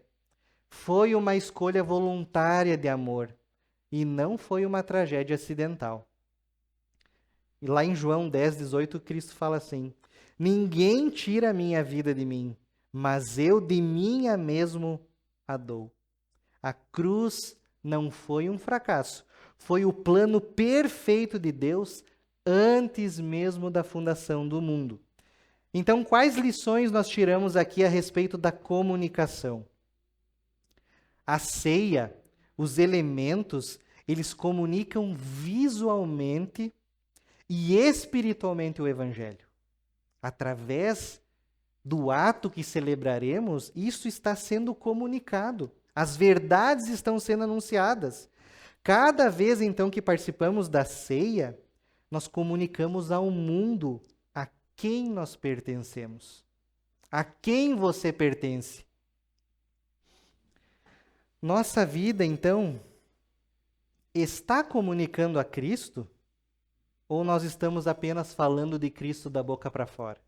Foi uma escolha voluntária de amor e não foi uma tragédia acidental. E lá em João 10:18, Cristo fala assim: ninguém tira a minha vida de mim, mas eu de minha mesmo a dou. A cruz não foi um fracasso, foi o plano perfeito de Deus antes mesmo da fundação do mundo. Então, quais lições nós tiramos aqui a respeito da comunicação? A ceia, os elementos, eles comunicam visualmente e espiritualmente o Evangelho. Através do ato que celebraremos, isso está sendo comunicado. As verdades estão sendo anunciadas. Cada vez, então, que participamos da ceia, nós comunicamos ao mundo a quem nós pertencemos. A quem você pertence. Nossa vida, então, está comunicando a Cristo? Ou nós estamos apenas falando de Cristo da boca para fora?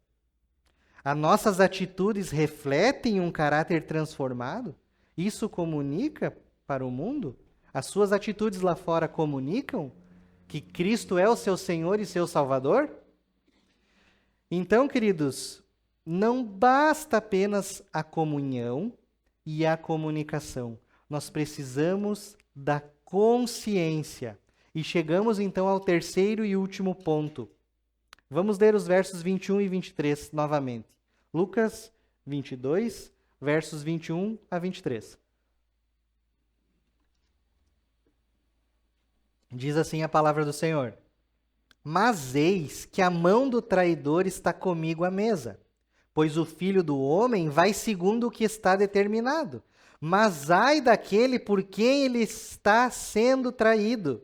As nossas atitudes refletem um caráter transformado? Isso comunica para o mundo? As suas atitudes lá fora comunicam que Cristo é o seu Senhor e seu Salvador? Então, queridos, não basta apenas a comunhão e a comunicação. Nós precisamos da consciência. E chegamos então ao terceiro e último ponto. Vamos ler os versos 21 e 23 novamente. Lucas 22, versos 21 a 23. Diz assim a palavra do Senhor: mas eis que a mão do traidor está comigo à mesa, pois o Filho do Homem vai segundo o que está determinado. Mas ai daquele por quem ele está sendo traído.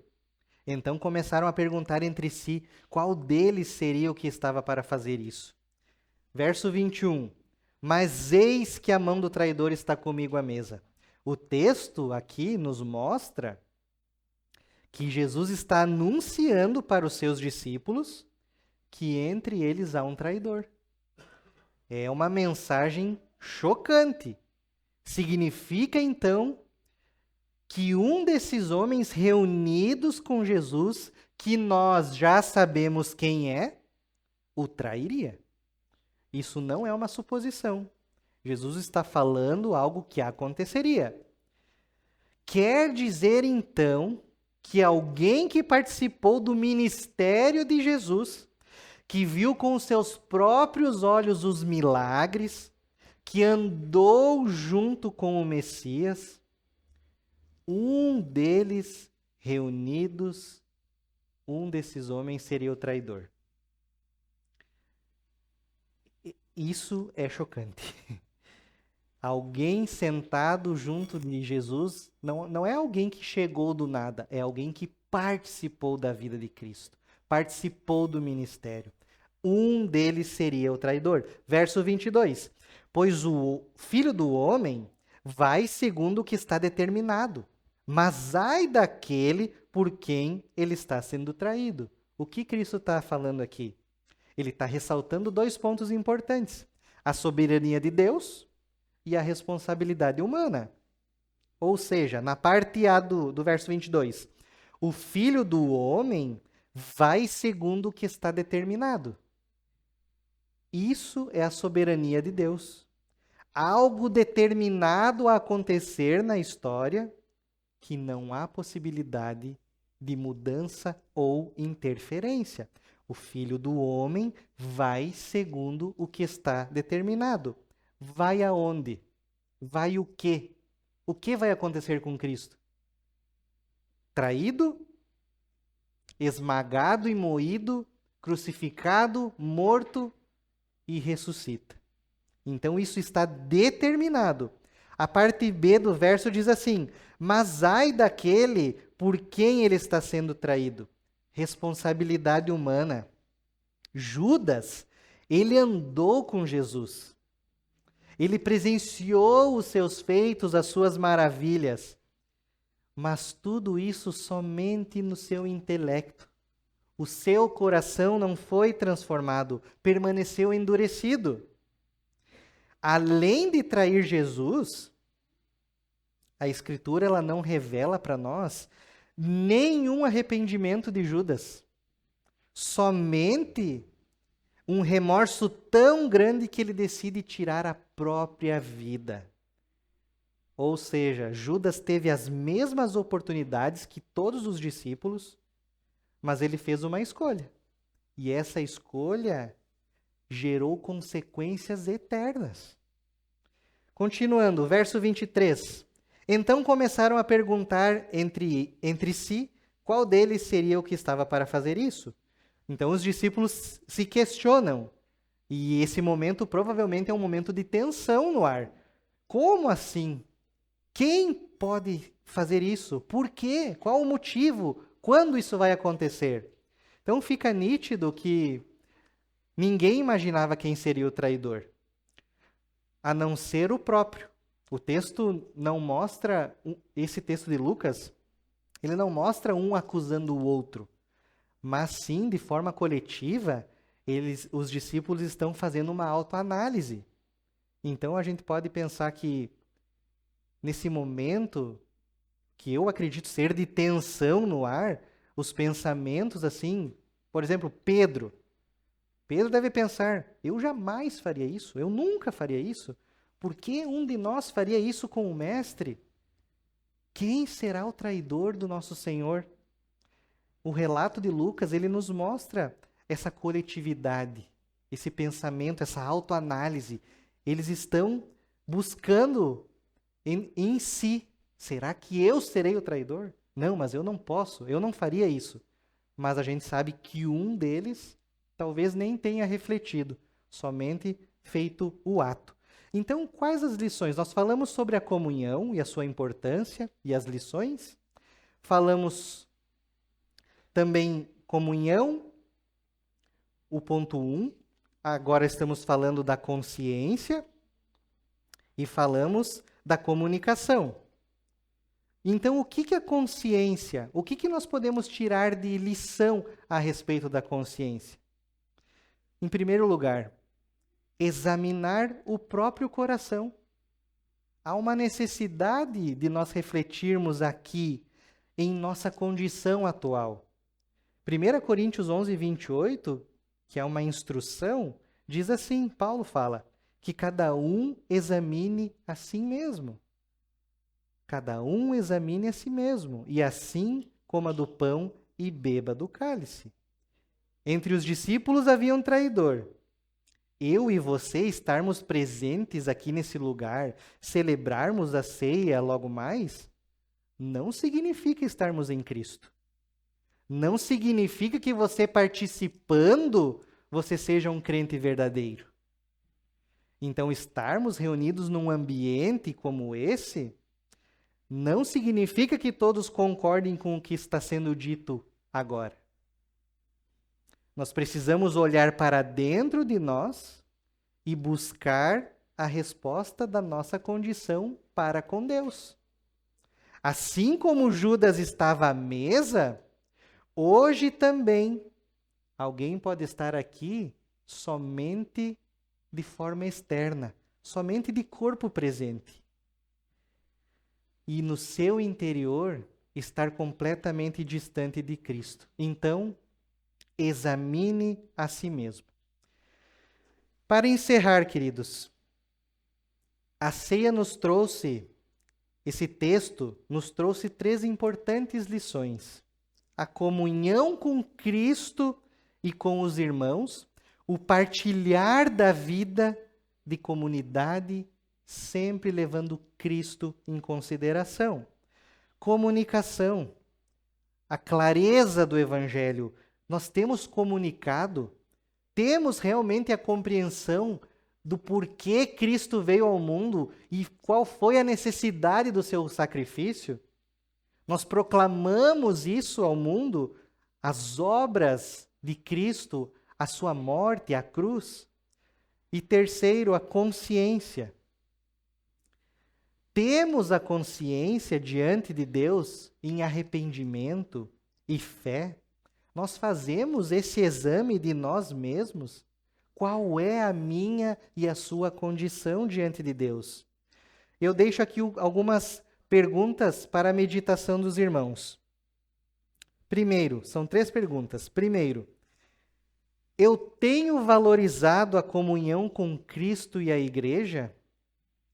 Então começaram a perguntar entre si qual deles seria o que estava para fazer isso. Verso 21. Mas eis que a mão do traidor está comigo à mesa. O texto aqui nos mostra que Jesus está anunciando para os seus discípulos que entre eles há um traidor. É uma mensagem chocante. Significa, então, que um desses homens reunidos com Jesus, que nós já sabemos quem é, o trairia. Isso não é uma suposição. Jesus está falando algo que aconteceria. Quer dizer, então, que alguém que participou do ministério de Jesus, que viu com os seus próprios olhos os milagres, que andou junto com o Messias, um deles reunidos, um desses homens seria o traidor. Isso é chocante. Alguém sentado junto de Jesus não é alguém que chegou do nada, é alguém que participou da vida de Cristo, participou do ministério. Um deles seria o traidor. Verso 22. Pois o Filho do Homem vai segundo o que está determinado, mas ai daquele por quem ele está sendo traído. O que Cristo está falando aqui? Ele está ressaltando dois pontos importantes: a soberania de Deus e a responsabilidade humana. Ou seja, na parte A do verso 22, o Filho do Homem vai segundo o que está determinado. Isso é a soberania de Deus. Algo determinado a acontecer na história que não há possibilidade de mudança ou interferência. O Filho do Homem vai segundo o que está determinado. Vai aonde? Vai o quê? O que vai acontecer com Cristo? Traído? Esmagado e moído? Crucificado? Morto? E ressuscita. Então isso está determinado. A parte B do verso diz assim: mas ai daquele por quem ele está sendo traído. Responsabilidade humana. Judas, ele andou com Jesus. Ele presenciou os seus feitos, as suas maravilhas. Mas tudo isso somente no seu intelecto. O seu coração não foi transformado, permaneceu endurecido. Além de trair Jesus, a Escritura ela não revela para nós nenhum arrependimento de Judas. Somente um remorso tão grande que ele decide tirar a própria vida. Ou seja, Judas teve as mesmas oportunidades que todos os discípulos, mas ele fez uma escolha. E essa escolha gerou consequências eternas. Continuando, verso 23. Então começaram a perguntar entre si qual deles seria o que estava para fazer isso. Então os discípulos se questionam. E esse momento provavelmente é um momento de tensão no ar. Como assim? Quem pode fazer isso? Por quê? Qual o motivo? Quando isso vai acontecer? Então fica nítido que ninguém imaginava quem seria o traidor, a não ser o próprio. O texto não mostra, esse texto de Lucas, ele não mostra um acusando o outro, mas sim, de forma coletiva, os discípulos estão fazendo uma autoanálise. Então a gente pode pensar que nesse momento, que eu acredito ser de tensão no ar, os pensamentos assim, por exemplo, Pedro deve pensar, eu jamais faria isso, eu nunca faria isso. Por que um de nós faria isso com o Mestre? Quem será o traidor do nosso Senhor? O relato de Lucas, ele nos mostra essa coletividade, esse pensamento, essa autoanálise. Eles estão buscando em si. Será que eu serei o traidor? Não, mas eu não posso, eu não faria isso. Mas a gente sabe que um deles talvez nem tenha refletido, somente feito o ato. Então, quais as lições? Nós falamos sobre a comunhão e a sua importância e as lições. Falamos também comunhão, o ponto 1. Agora estamos falando da consciência e falamos da comunicação. Então, o que é consciência? O que nós podemos tirar de lição a respeito da consciência? Em primeiro lugar, examinar o próprio coração. Há uma necessidade de nós refletirmos aqui em nossa condição atual. 1 Coríntios 11, 28, que é uma instrução, diz assim, Paulo fala, que cada um examine a si mesmo. Cada um examine a si mesmo, e assim coma do pão e beba do cálice. Entre os discípulos havia um traidor. Eu e você estarmos presentes aqui nesse lugar, celebrarmos a ceia logo mais, não significa estarmos em Cristo. Não significa que você participando, você seja um crente verdadeiro. Então, estarmos reunidos num ambiente como esse, não significa que todos concordem com o que está sendo dito agora. Nós precisamos olhar para dentro de nós e buscar a resposta da nossa condição para com Deus. Assim como Judas estava à mesa, hoje também alguém pode estar aqui somente de forma externa, somente de corpo presente. E no seu interior estar completamente distante de Cristo. Então, examine a si mesmo. Para encerrar, queridos, a ceia esse texto nos trouxe 3 importantes lições. A comunhão com Cristo e com os irmãos, o partilhar da vida de comunidade, sempre levando Cristo em consideração. Comunicação, a clareza do Evangelho. Nós temos comunicado, temos realmente a compreensão do porquê Cristo veio ao mundo e qual foi a necessidade do seu sacrifício? Nós proclamamos isso ao mundo, as obras de Cristo, a sua morte, a cruz. E terceiro, a consciência. Temos a consciência diante de Deus em arrependimento e fé. Nós fazemos esse exame de nós mesmos. Qual é a minha e a sua condição diante de Deus? Eu deixo aqui algumas perguntas para a meditação dos irmãos. Primeiro, são 3 perguntas. Primeiro, eu tenho valorizado a comunhão com Cristo e a igreja?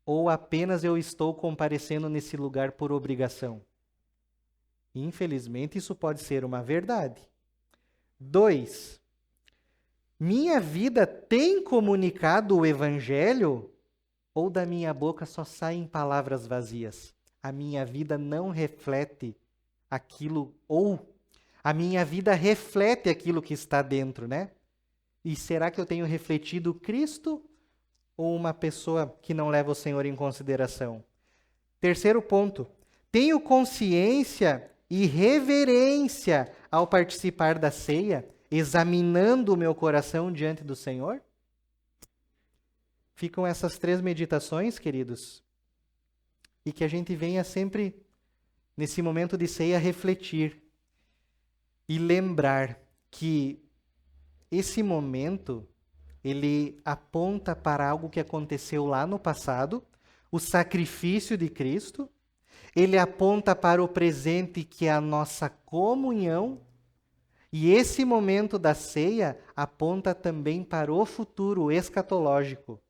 Ou apenas eu estou comparecendo nesse lugar por obrigação? Infelizmente, isso pode ser uma verdade. 2, minha vida tem comunicado o evangelho? Ou da minha boca só saem palavras vazias? A minha vida não reflete aquilo, ou a minha vida reflete aquilo que está dentro, né? E será que eu tenho refletido Cristo ou uma pessoa que não leva o Senhor em consideração? Terceiro ponto, tenho consciência e reverência ao participar da ceia, examinando o meu coração diante do Senhor? Ficam essas 3 meditações, queridos, e que a gente venha sempre, nesse momento de ceia, refletir e lembrar que esse momento, ele aponta para algo que aconteceu lá no passado, o sacrifício de Cristo. Ele aponta para o presente, que é a nossa comunhão. E esse momento da ceia aponta também para o futuro escatológico,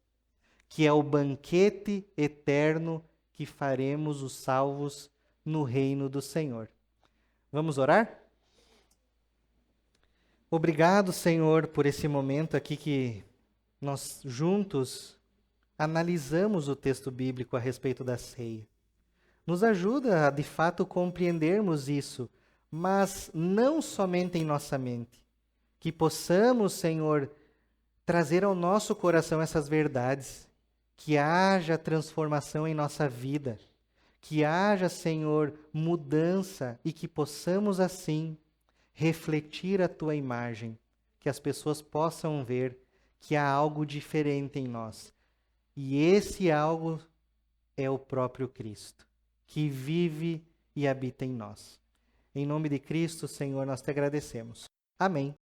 que é o banquete eterno que faremos os salvos no reino do Senhor. Vamos orar? Obrigado, Senhor, por esse momento aqui que nós juntos analisamos o texto bíblico a respeito da ceia. Nos ajuda a, de fato, compreendermos isso, mas não somente em nossa mente. Que possamos, Senhor, trazer ao nosso coração essas verdades, que haja transformação em nossa vida, que haja, Senhor, mudança e que possamos, assim, refletir a Tua imagem, que as pessoas possam ver que há algo diferente em nós. E esse algo é o próprio Cristo, que vive e habita em nós. Em nome de Cristo, Senhor, nós te agradecemos. Amém.